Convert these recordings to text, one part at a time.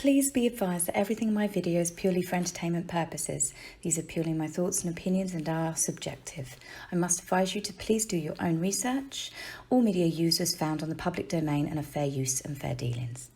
Please be advised that everything in my video is purely for entertainment purposes. These are purely my thoughts and opinions and are subjective. I must advise you to please do your own research. All media users found on the public domain and are fair use and fair dealings.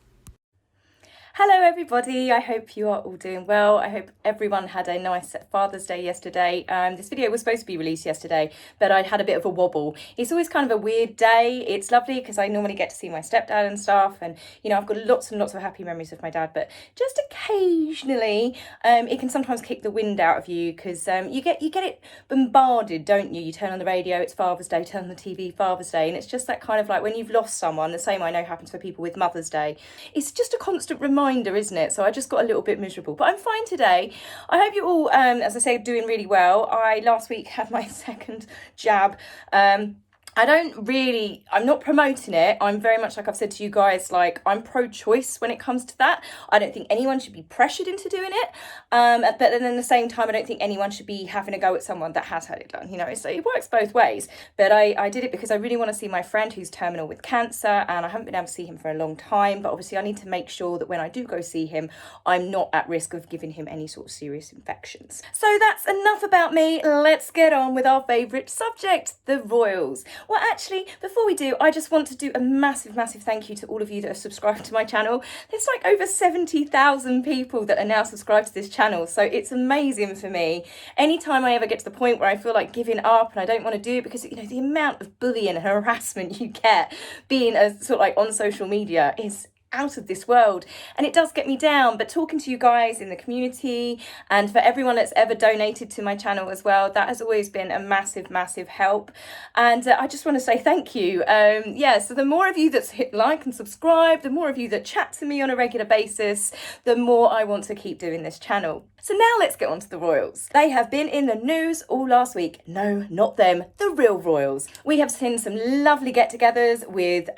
Hello everybody, I hope you are all doing well. I hope everyone had a nice Father's Day yesterday. This video was supposed to be released yesterday, but I had a bit of a wobble. It's always kind of a weird day. It's lovely because I normally get to see my stepdad and stuff, and you know, I've got lots and lots of happy memories with my dad, but just occasionally it can sometimes kick the wind out of you because you get it bombarded, don't you? You turn on the radio, it's Father's Day, turn on the TV, Father's Day, and it's just that kind of like when you've lost someone, the same I know happens for people with Mother's Day. It's just a constant reminder, isn't it? So I just got a little bit miserable, but I'm fine today. I hope you're all, as I say, doing really well. I last week had my second jab. I'm not promoting it. I'm very much, like I've said to you guys, like I'm pro-choice when it comes to that. I don't think anyone should be pressured into doing it. But then at the same time, I don't think anyone should be having a go at someone that has had it done, you know, so it works both ways. But I did it because I really want to see my friend who's terminal with cancer, and I haven't been able to see him for a long time. But obviously I need to make sure that when I do go see him, I'm not at risk of giving him any sort of serious infections. So that's enough about me. Let's get on with our favourite subject, the royals. Well, actually, before we do, I just want to do a massive thank you to all of you that have subscribed to my channel. There's like over 70,000 people that are now subscribed to this channel, so it's amazing for me. Anytime I ever get to the point where I feel like giving up and I don't want to do it, because you know the amount of bullying and harassment you get being a sort of like on social media is out of this world, and it does get me down. But talking to you guys in the community and for everyone that's ever donated to my channel as well, that has always been a massive help, and I just want to say thank you. So the more of you that hit like and subscribe, the more of you that chat to me on a regular basis, the more I want to keep doing this channel. So now let's get on to the royals. They have been in the news all last week. No, not them, the real royals. We have seen some lovely get-togethers with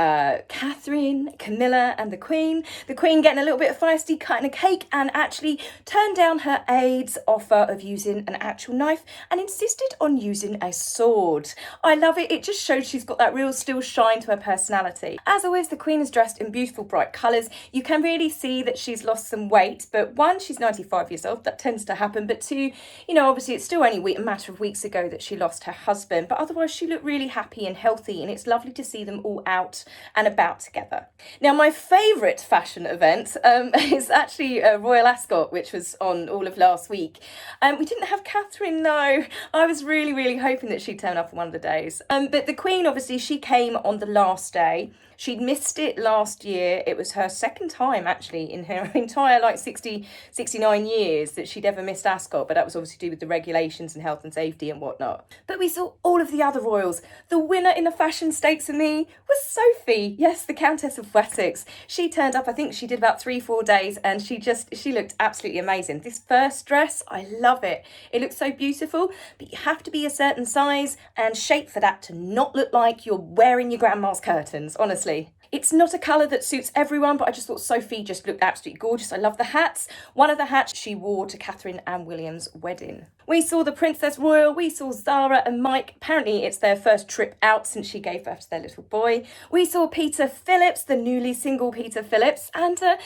Catherine, Camilla and the Queen. The Queen getting a little bit feisty, cutting a cake, and actually turned down her aide's offer of using an actual knife and insisted on using a sword. I love it. It just shows she's got that real still shine to her personality. As always, the Queen is dressed in beautiful bright colours. You can really see that she's lost some weight, but one, she's 95 years old. That tends to happen, but two, you know, obviously it's still only a matter of weeks ago that she lost her husband, but otherwise she looked really happy and healthy, and it's lovely to see them all out and about together. Now, my favourite fashion event is actually Royal Ascot, which was on all of last week. We didn't have Catherine though. I was really hoping that she'd turn up on one of the days, but the Queen, obviously she came on the last day. She'd missed it last year. It was her second time actually in her entire like 69 years that she'd ever missed Ascot, but that was obviously to do with the regulations and health and safety and whatnot. But we saw all of the other royals. The winner in the fashion stakes for me was Sophie. Yes, the Countess of Wessex. She turned up, I think she did about 3-4 days, and she looked absolutely amazing. This first dress, I love it. It looks so beautiful, but you have to be a certain size and shape for that to not look like you're wearing your grandma's curtains, honestly. It's not a colour that suits everyone, but I just thought Sophie just looked absolutely gorgeous. I love the hats. One of the hats she wore to Catherine and William's wedding. We saw the Princess Royal, we saw Zara and Mike. Apparently it's their first trip out since she gave birth to their little boy. We saw Peter Phillips, the newly single Peter Phillips, and yeah,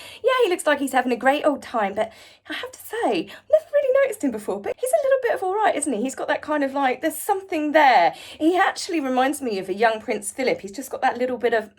he looks like he's having a great old time, but I have to say, I've never really noticed him before, but he's a little bit of all right, isn't he? He's got that kind of like, there's something there. He actually reminds me of a young Prince Philip. He's just got that little bit of,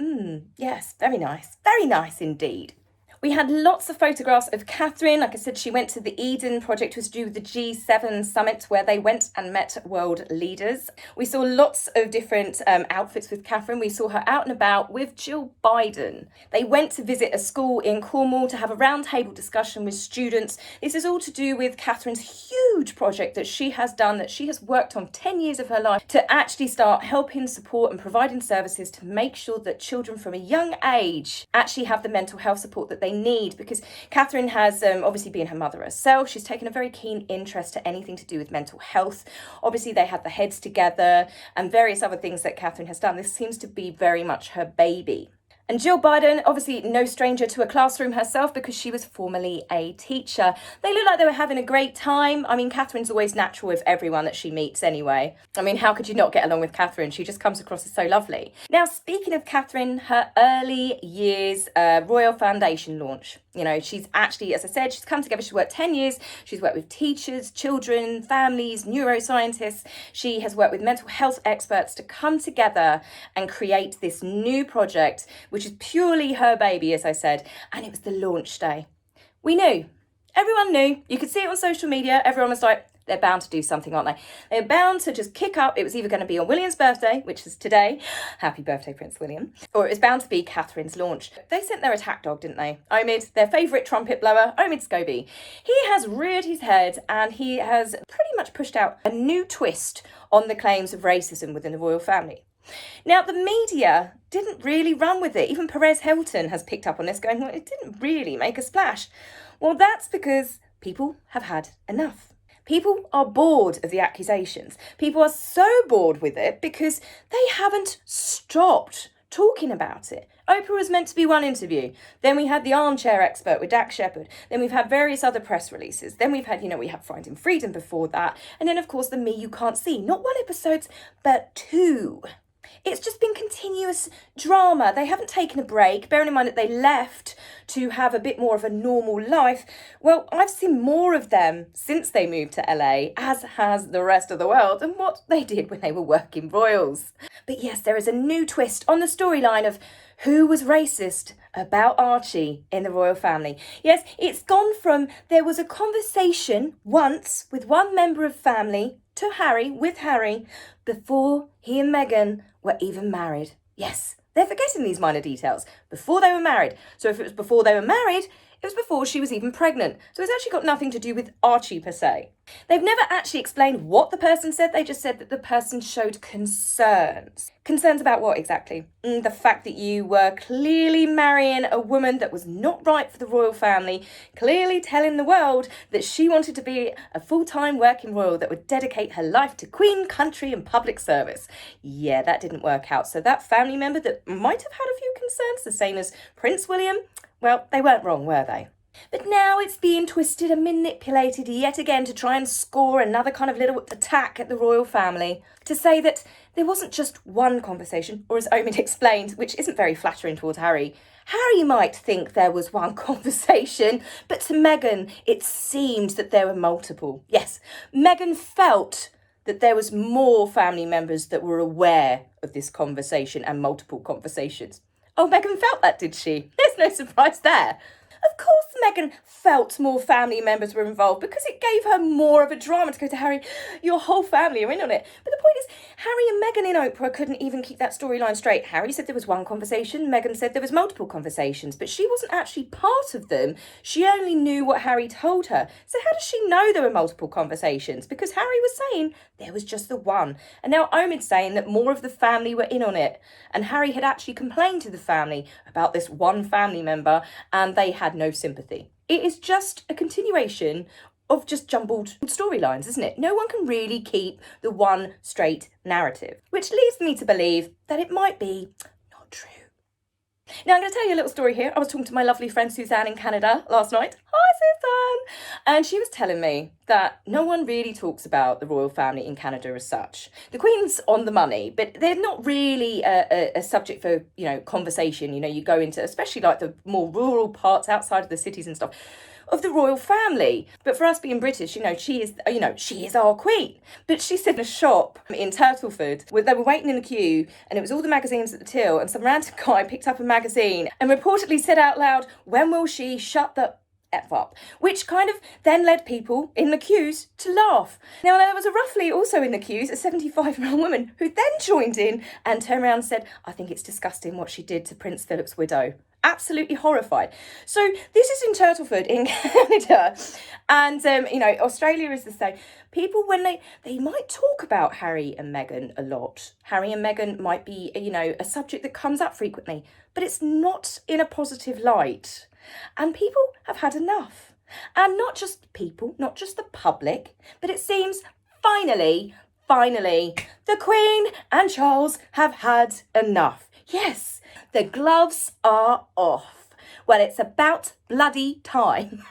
yes, very nice indeed. We had lots of photographs of Catherine. Like I said, she went to the Eden Project, was due the G7 summit where they went and met world leaders. We saw lots of different outfits with Catherine. We saw her out and about with Jill Biden. They went to visit a school in Cornwall to have a roundtable discussion with students. This is all to do with Catherine's huge project that she has done, that she has worked on 10 years of her life to actually start helping, support and providing services to make sure that children from a young age actually have the mental health support that they need, because Catherine has obviously been her mother herself. She's taken a very keen interest to anything to do with mental health. Obviously they had the heads together and various other things that Catherine has done. This seems to be very much her baby. And Jill Biden, obviously no stranger to a classroom herself because she was formerly a teacher. They look like they were having a great time. I mean, Catherine's always natural with everyone that she meets anyway. I mean, how could you not get along with Catherine? She just comes across as so lovely. Now, speaking of Catherine, her early years Royal Foundation launch. You know, she's actually, as I said, she's come together. She's worked 10 years. She's worked with teachers, children, families, neuroscientists. She has worked with mental health experts to come together and create this new project, which is purely her baby, as I said. And it was the launch day. We knew. Everyone knew. You could see it on social media. Everyone was like, they're bound to do something, aren't they? They're bound to just kick up. It was either going to be on William's birthday, which is today. Happy birthday, Prince William. Or it was bound to be Catherine's launch. They sent their attack dog, didn't they? Omid, their favourite trumpet blower, Omid Scobie. He has reared his head and he has pretty much pushed out a new twist on the claims of racism within the royal family. Now, the media didn't really run with it. Even Perez Hilton has picked up on this, going, well, it didn't really make a splash. Well, that's because people have had enough. People are bored of the accusations. People are so bored with it because they haven't stopped talking about it. Oprah was meant to be one interview. Then we had the armchair expert with Dak Shepard. Then we've had various other press releases. Then we've had, we had Finding Freedom before that. And then, of course, the Me You Can't See. Not 1 episode, but 2. It's just been continuous drama. They haven't taken a break, bearing in mind that they left to have a bit more of a normal life. Well, I've seen more of them since they moved to LA, as has the rest of the world, and what they did when they were working royals. But yes, there is a new twist on the storyline of who was racist about Archie in the royal family. Yes, it's gone from there was a conversation once with one member of family to Harry, with Harry, before he and Meghan were even married. Yes, they're forgetting these minor details. Before they were married. So if it was before they were married, it was before she was even pregnant. So it's actually got nothing to do with Archie per se. They've never actually explained what the person said. They just said that the person showed concerns. Concerns about what exactly? The fact that you were clearly marrying a woman that was not right for the royal family, clearly telling the world that she wanted to be a full-time working royal that would dedicate her life to Queen, country and public service. Yeah, that didn't work out. So that family member that might have had a few concerns, the same as Prince William, well, they weren't wrong, were they? But now it's being twisted and manipulated yet again to try and score another kind of little attack at the royal family, to say that there wasn't just one conversation, or as Omid explained, which isn't very flattering towards Harry. Harry might think there was one conversation, but to Meghan, it seemed that there were multiple. Yes, Meghan felt that there was more family members that were aware of this conversation and multiple conversations. Oh, Meghan felt that, did she? There's no surprise there. Of course Meghan felt more family members were involved because it gave her more of a drama to go to Harry, your whole family are in on it. But the point is, Harry and Meghan in Oprah couldn't even keep that storyline straight. Harry said there was one conversation, Meghan said there was multiple conversations, but she wasn't actually part of them. She only knew what Harry told her. So how does she know there were multiple conversations? Because Harry was saying there was just the one. And now Omid's saying that more of the family were in on it. And Harry had actually complained to the family about this one family member and they had no sympathy. It is just a continuation of just jumbled storylines, isn't it? No one can really keep the one straight narrative, which leads me to believe that it might be not true. Now, I'm going to tell you a little story here. I was talking to my lovely friend Suzanne in Canada last night. Hi, Suzanne! And she was telling me that no one really talks about the royal family in Canada as such. The Queen's on the money, but they're not really a subject for, conversation. You go into, especially like the more rural parts outside of the cities and stuff, of the royal family. But for us being British, she is our queen. But she said in a shop in Turtleford, where they were waiting in the queue, and it was all the magazines at the till, and some random guy picked up a magazine and reportedly said out loud, "When will she shut the F up?" Which kind of then led people in the queues to laugh. Now, there was roughly also in the queues a 75-year-old woman who then joined in and turned around and said, "I think it's disgusting what she did to Prince Philip's widow." Absolutely horrified. So this is in Turtleford in Canada, and Australia is the same. People, when they might talk about Harry and Meghan a lot. Harry and Meghan might be a subject that comes up frequently, but it's not in a positive light. And people have had enough. And not just people, not just the public, but it seems finally, the Queen and Charles have had enough. Yes, the gloves are off. Well, it's about bloody time.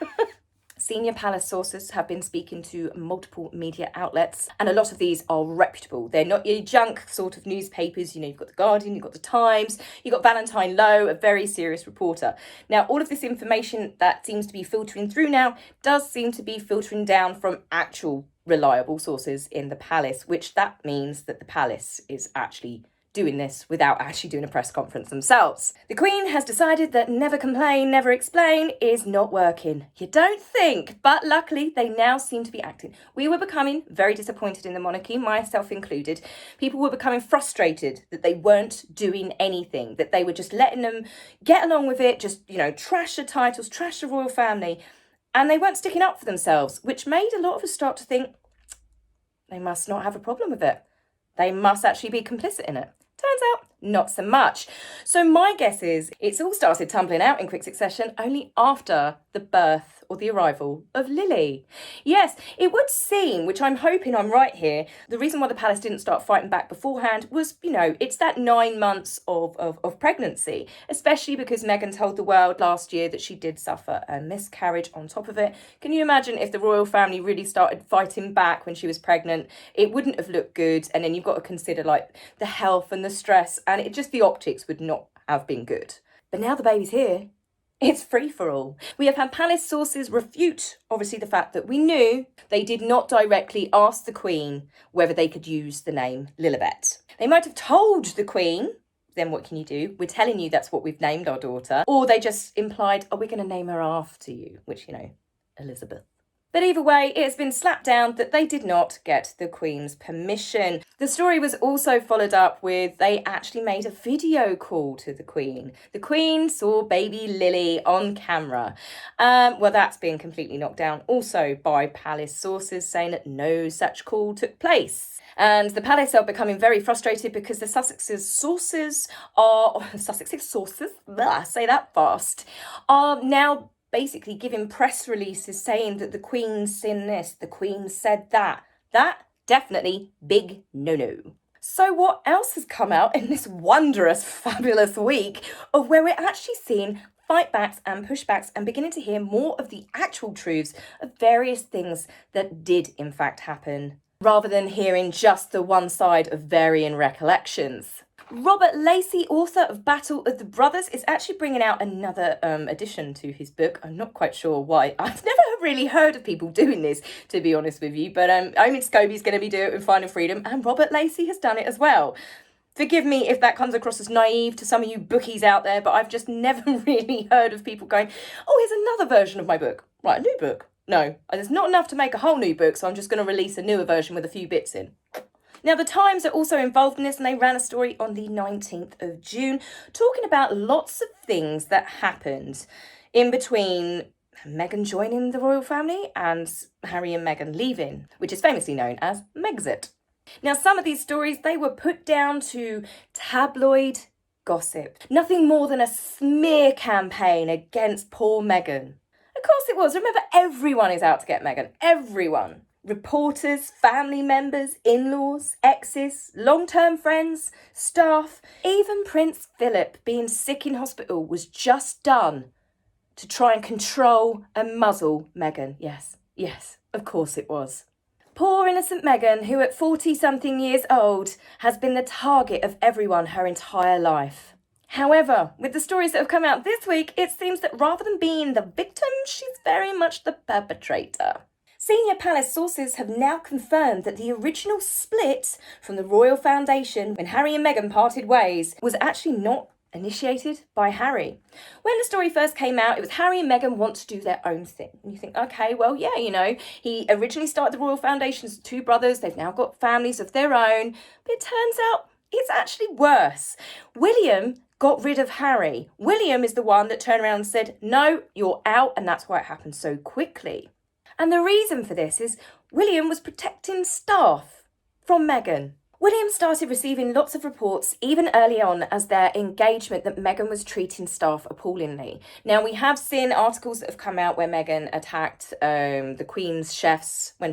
Senior palace sources have been speaking to multiple media outlets, and a lot of these are reputable. They're not your junk sort of newspapers. You know, you've got The Guardian, you've got The Times, you've got Valentine Lowe, a very serious reporter. Now, all of this information that seems to be filtering through now does seem to be filtering down from actual reliable sources in the palace, which that means that the palace is actually doing this without actually doing a press conference themselves. The Queen has decided that never complain, never explain is not working. You don't think, but luckily they now seem to be acting. We were becoming very disappointed in the monarchy, myself included. People were becoming frustrated that they weren't doing anything, that they were just letting them get along with it, just, you know, trash the titles, trash the royal family, and they weren't sticking up for themselves, which made a lot of us start to think they must not have a problem with it. They must actually be complicit in it. Turns out, not so much. So my guess is it's all started tumbling out in quick succession only after the birth or the arrival of Lily. Yes, it would seem, which I'm hoping I'm right here, the reason why the palace didn't start fighting back beforehand was, you know, it's that 9 months of pregnancy, especially because Meghan told the world last year that she did suffer a miscarriage on top of it. Can you imagine if the royal family really started fighting back when she was pregnant? It wouldn't have looked good. And then you've got to consider like the health and the stress, and it just, the optics would not have been good. But now the baby's here, it's free for all. We have had palace sources refute, obviously, the fact that we knew they did not directly ask the Queen whether they could use the name Lilibet. They might have told the Queen, then what can you do? We're telling you that's what we've named our daughter. Or they just implied, oh, we're going to name her after you, which, you know, Elizabeth. But either way, it has been slapped down that they did not get the Queen's permission. The story was also followed up with they actually made a video call to the Queen. The Queen saw baby Lily on camera. Well, that's been completely knocked down also by palace sources saying that no such call took place. And the palace are becoming very frustrated because the Sussex's sources are... Sussex's sources? Blah, say that fast. Are now basically giving press releases saying that the Queen seen this, the Queen said that. That definitely big no-no. So what else has come out in this wondrous, fabulous week of where we're actually seeing fightbacks and pushbacks and beginning to hear more of the actual truths of various things that did in fact happen, rather than hearing just the one side of varying recollections. Robert Lacey, author of Battle of the Brothers, is actually bringing out another addition to his book. I'm not quite sure why. I've never really heard of people doing this, to be honest with you, but Owen Scobie's going to be doing it with Final Freedom, and Robert Lacey has done it as well. Forgive me if that comes across as naive to some of you bookies out there, but I've just never really heard of people going, oh, here's another version of my book. Right, a new book. No, there's not enough to make a whole new book, so I'm just going to release a newer version with a few bits in. Now, the Times are also involved in this, and they ran a story on the 19th of June talking about lots of things that happened in between Meghan joining the royal family and Harry and Meghan leaving, which is famously known as Megxit. Now, some of these stories, they were put down to tabloid gossip. Nothing more than a smear campaign against poor Meghan. Of course it was. Remember, everyone is out to get Meghan. Everyone. Reporters, family members, in-laws, exes, long-term friends, staff, even Prince Philip being sick in hospital was just done to try and control and muzzle Meghan. Yes, of course it was. Poor innocent Meghan, who at 40-something years old has been the target of everyone her entire life. However, with the stories that have come out this week, it seems that rather than being the victim, she's very much the perpetrator. Senior palace sources have now confirmed that the original split from the Royal Foundation when Harry and Meghan parted ways was actually not initiated by Harry. When the story first came out, it was Harry and Meghan want to do their own thing. And you think, okay, well, yeah, you know, he originally started the Royal Foundation as two brothers. They've now got families of their own. But it turns out it's actually worse. William got rid of Harry. William is the one that turned around and said, no, you're out. And that's why it happened so quickly. And the reason for this is William was protecting staff from Meghan. William started receiving lots of reports even early on as their engagement that Meghan was treating staff appallingly. Now, we have seen articles that have come out where Meghan attacked the Queen's chefs when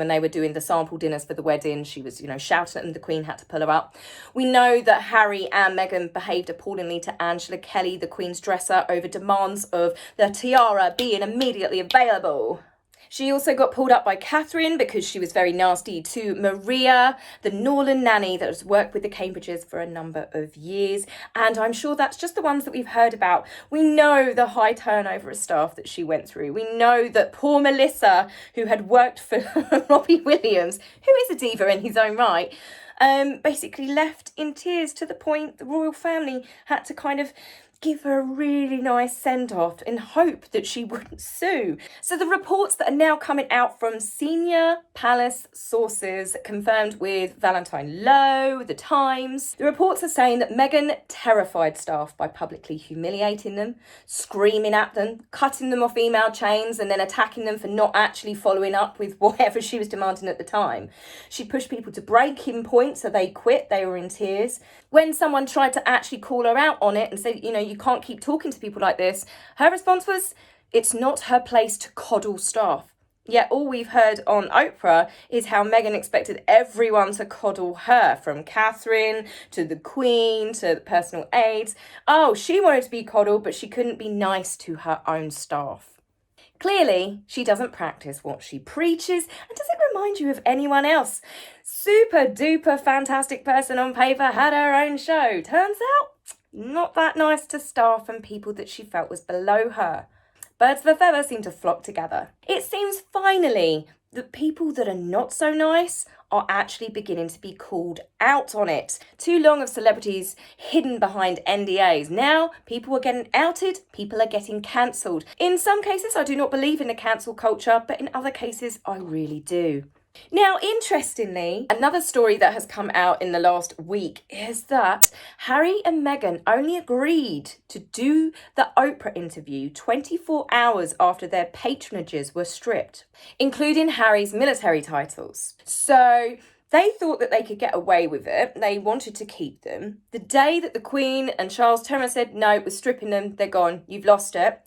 they were doing the sample dinners for the wedding. She was, shouting at them. The Queen had to pull her up. We know that Harry and Meghan behaved appallingly to Angela Kelly, the Queen's dresser, over demands of the tiara being immediately available. She also got pulled up by Catherine because she was very nasty to Maria, the Norland nanny that has worked with the Cambridges for a number of years. And I'm sure that's just the ones that we've heard about. We know the high turnover of staff that she went through. We know that poor Melissa, who had worked for Robbie Williams, who is a diva in his own right, basically left in tears, to the point the royal family had to kind of give her a really nice send-off in hope that she wouldn't sue. So the reports that are now coming out from senior palace sources confirmed with Valentine Lowe, The Times, the reports are saying that Meghan terrified staff by publicly humiliating them, screaming at them, cutting them off email chains, and then attacking them for not actually following up with whatever she was demanding at the time. She pushed people to breaking point, so they quit. They were in tears. When someone tried to actually call her out on it and say, you can't keep talking to people like this, her response was, it's not her place to coddle staff. Yet all we've heard on Oprah is how Meghan expected everyone to coddle her, from Catherine to the Queen to the personal aides. Oh, she wanted to be coddled, but she couldn't be nice to her own staff. Clearly, she doesn't practice what she preaches. And does it remind you of anyone else? Super duper fantastic person on paper had her own show. Turns out, not that nice to staff and people that she felt was below her. Birds of a feather seem to flock together. It seems finally that people that are not so nice are actually beginning to be called out on it. Too long of celebrities hidden behind NDAs. Now people are getting outed, people are getting cancelled. In some cases, I do not believe in the cancel culture, but in other cases, I really do. Now, interestingly, another story that has come out in the last week is that Harry and Meghan only agreed to do the Oprah interview 24 hours after their patronages were stripped, including Harry's military titles. So they thought that they could get away with it. They wanted to keep them. The day that the Queen and Charles Turner said, no, we're stripping them, they're gone, you've lost it,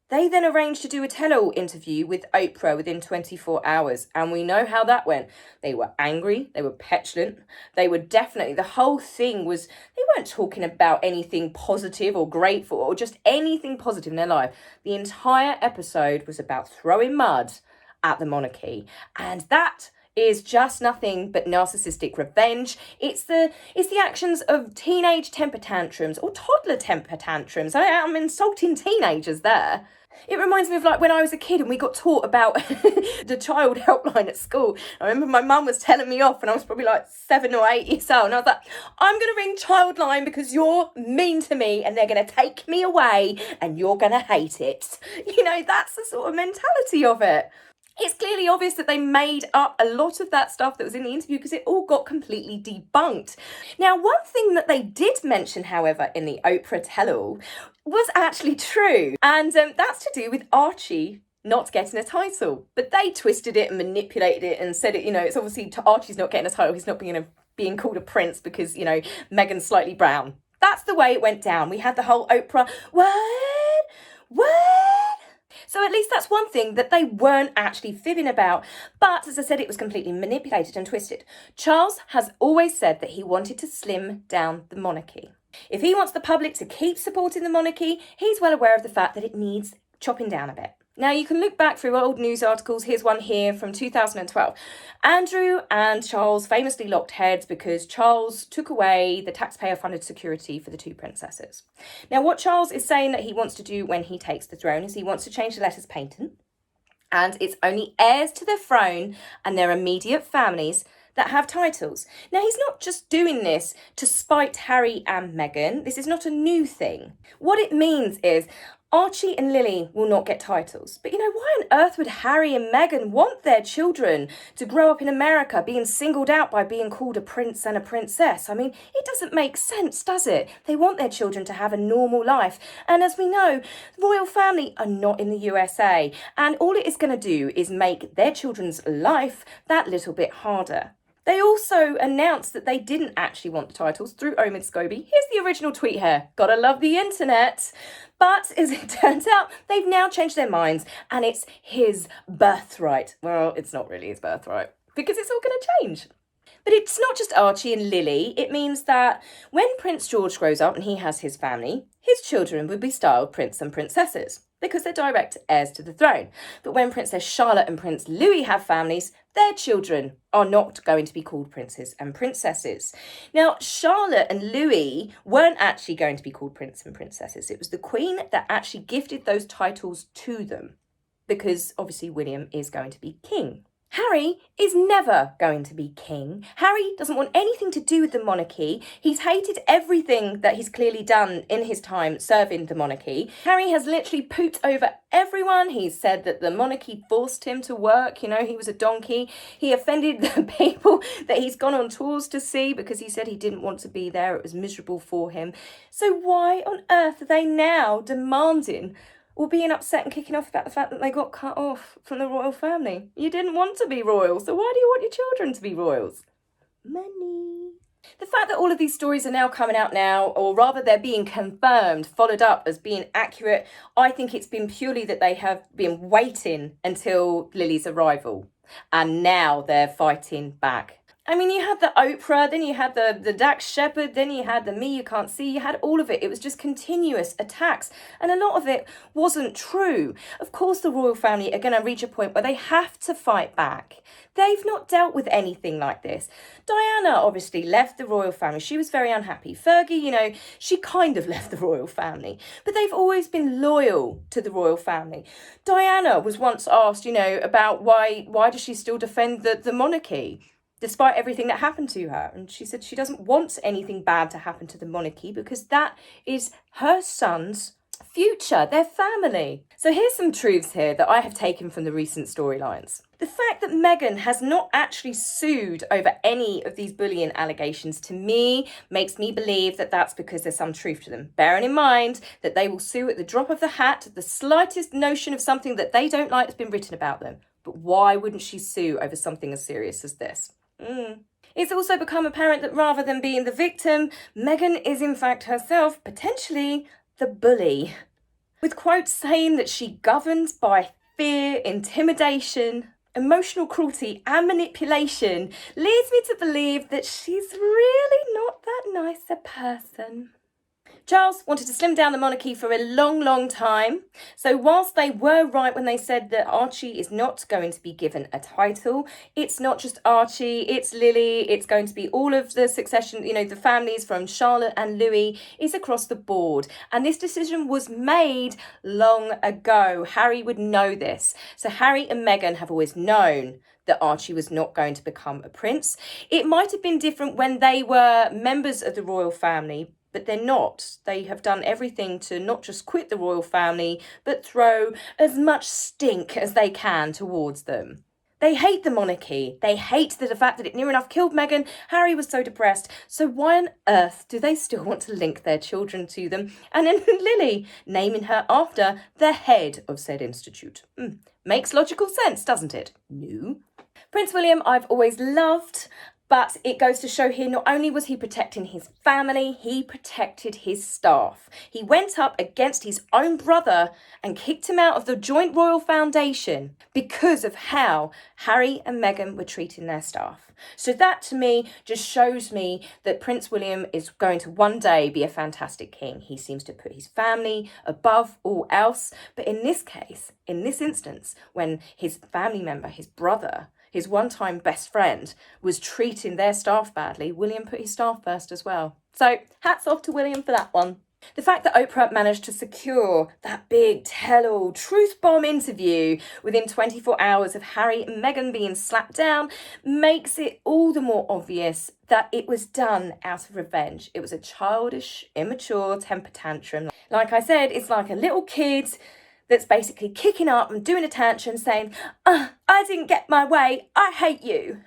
they then arranged to do a tell-all interview with Oprah within 24 hours. And we know how that went. They were angry. They were petulant. They were definitely, the whole thing was, they weren't talking about anything positive or grateful or just anything positive in their life. The entire episode was about throwing mud at the monarchy. And that is just nothing but narcissistic revenge. It's the actions of teenage temper tantrums or toddler temper tantrums. I'm insulting teenagers there. It reminds me of like when I was a kid and we got taught about the child helpline at school. I remember my mum was telling me off and I was probably like 7 or 8 years old. And I was like, I'm going to ring Childline because you're mean to me and they're going to take me away and you're going to hate it. That's the sort of mentality of it. It's clearly obvious that they made up a lot of that stuff that was in the interview because it all got completely debunked. Now, one thing that they did mention, however, in the Oprah tell-all was actually true. And that's to do with Archie not getting a title. But they twisted it and manipulated it and said it, it's obviously Archie's not getting a title. He's not being called a prince because, Meghan's slightly brown. That's the way it went down. We had the whole Oprah, what? So at least that's one thing that they weren't actually fibbing about. But as I said, it was completely manipulated and twisted. Charles has always said that he wanted to slim down the monarchy. If he wants the public to keep supporting the monarchy, he's well aware of the fact that it needs chopping down a bit. Now, you can look back through old news articles. Here's one here from 2012. Andrew and Charles famously locked heads because Charles took away the taxpayer-funded security for the two princesses. Now, what Charles is saying that he wants to do when he takes the throne is he wants to change the letters patent, and it's only heirs to the throne and their immediate families that have titles. Now, he's not just doing this to spite Harry and Meghan. This is not a new thing. What it means is Archie and Lily will not get titles. But why on earth would Harry and Meghan want their children to grow up in America being singled out by being called a prince and a princess? I mean, it doesn't make sense, does it? They want their children to have a normal life. And as we know, the royal family are not in the USA. And all it is going to do is make their children's life that little bit harder. They also announced that they didn't actually want the titles through Omid Scobie. Here's the original tweet here. Gotta love the internet. But as it turns out, they've now changed their minds and it's his birthright. Well, it's not really his birthright because it's all going to change. But it's not just Archie and Lily. It means that when Prince George grows up and he has his family, his children would be styled prince and princesses. because they're direct heirs to the throne. But when Princess Charlotte and Prince Louis have families, their children are not going to be called princes and princesses. Now, Charlotte and Louis weren't actually going to be called prince and princesses. It was the Queen that actually gifted those titles to them, because obviously William is going to be king. Harry is never going to be king. Harry doesn't want anything to do with the monarchy. He's hated everything that he's clearly done in his time serving the monarchy. Harry has literally pooped over everyone. He's said that the monarchy forced him to work. You know, he was a donkey. He offended the people that he's gone on tours to see because he said he didn't want to be there. It was miserable for him. So why on earth are they now demanding or being upset and kicking off about the fact that they got cut off from the royal family? You didn't want to be royal, so why do you want your children to be royals? Money. The fact that all of these stories are now coming out now, or rather they're being confirmed, followed up as being accurate, I think it's been purely that they have been waiting until Lily's arrival, and now they're fighting back. I mean, you had the Oprah, then you had the Dax Shepard, then you had the Me You Can't See, you had all of it. It was just continuous attacks, and a lot of it wasn't true. Of course, the royal family are going to reach a point where they have to fight back. They've not dealt with anything like this. Diana obviously left the royal family. She was very unhappy. Fergie, you know, she kind of left the royal family, but they've always been loyal to the royal family. Diana was once asked, you know, about why does she still defend the monarchy, despite everything that happened to her. And she said she doesn't want anything bad to happen to the monarchy because that is her son's future, their family. So here's some truths here that I have taken from the recent storylines. The fact that Meghan has not actually sued over any of these bullying allegations, to me, makes me believe that that's because there's some truth to them. Bearing in mind that they will sue at the drop of the hat, the slightest notion of something that they don't like has been written about them. But why wouldn't she sue over something as serious as this? It's also become apparent that rather than being the victim, Meghan is in fact herself potentially the bully, with quotes saying that she governs by fear, intimidation, emotional cruelty and manipulation, leads me to believe that she's really not that nice a person. Charles wanted to slim down the monarchy for a long, long time. So whilst they were right when they said that Archie is not going to be given a title, it's not just Archie, it's Lily, it's going to be all of the succession, you know, the families from Charlotte and Louis is across the board. And this decision was made long ago. Harry would know this. So Harry and Meghan have always known that Archie was not going to become a prince. It might have been different when they were members of the royal family, but they're not. They have done everything to not just quit the royal family, but throw as much stink as they can towards them. They hate the monarchy. They hate the fact that it near enough killed Meghan. Harry was so depressed. So why on earth do they still want to link their children to them? And then Lily, naming her after the head of said institute. Makes logical sense, doesn't it? No. Prince William, I've always loved. But it goes to show here, not only was he protecting his family, he protected his staff. He went up against his own brother and kicked him out of the joint royal foundation because of how Harry and Meghan were treating their staff. So that to me just shows me that Prince William is going to one day be a fantastic king. He seems to put his family above all else. But in this case, in this instance, when his family member, his brother, his one-time best friend, was treating their staff badly, William put his staff first as well. So hats off to William for that one. The fact that Oprah managed to secure that big tell-all truth bomb interview within 24 hours of Harry and Meghan being slapped down makes it all the more obvious that it was done out of revenge. It was a childish, immature temper tantrum. Like I said, it's like a little kid that's basically kicking up and doing a tantrum saying, I didn't get my way, I hate you.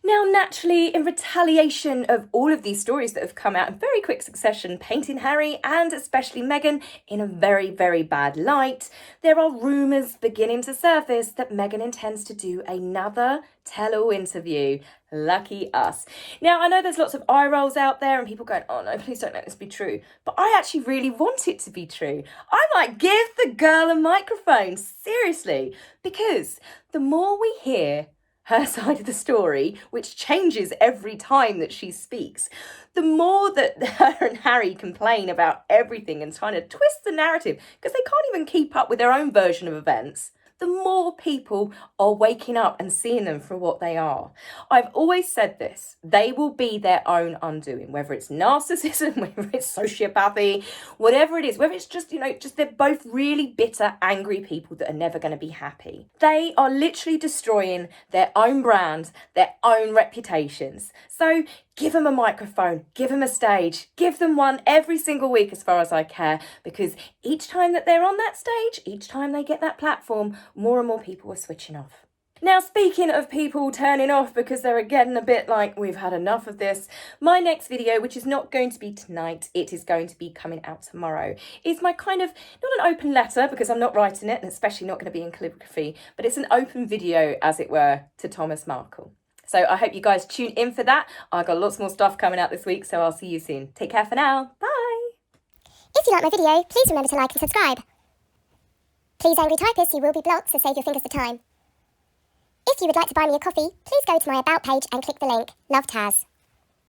Now, naturally, in retaliation of all of these stories that have come out in very quick succession, painting Harry and especially Meghan in a very, very bad light, there are rumours beginning to surface that Meghan intends to do another tell-all interview. Lucky us. Now, I know there's lots of eye rolls out there and people going, oh no, please don't let this be true. But I actually really want it to be true. I might give the girl a microphone, seriously, because the more we hear her side of the story, which changes every time that she speaks, the more that her and Harry complain about everything and trying to twist the narrative because they can't even keep up with their own version of events, the more people are waking up and seeing them for what they are. I've always said this, they will be their own undoing, whether it's narcissism, whether it's sociopathy, whatever it is, whether it's just, just they're both really bitter, angry people that are never going to be happy. They are literally destroying their own brand, their own reputations. So give them a microphone, give them a stage, give them one every single week as far as I care, because each time that they're on that stage, each time they get that platform, more and more people are switching off. Now, speaking of people turning off because they're getting a bit like, we've had enough of this, my next video, which is not going to be tonight, it is going to be coming out tomorrow, is my kind of, not an open letter because I'm not writing it, and especially not going to be in calligraphy, but it's an open video, as it were, to Thomas Markle. So I hope you guys tune in for that. I've got lots more stuff coming out this week, so I'll see you soon. Take care for now. Bye. If you like my video, please remember to like and subscribe. Please, angry typists, you will be blocked, so save your fingers the time. If you would like to buy me a coffee, please go to my About page and click the link. Love, Taz.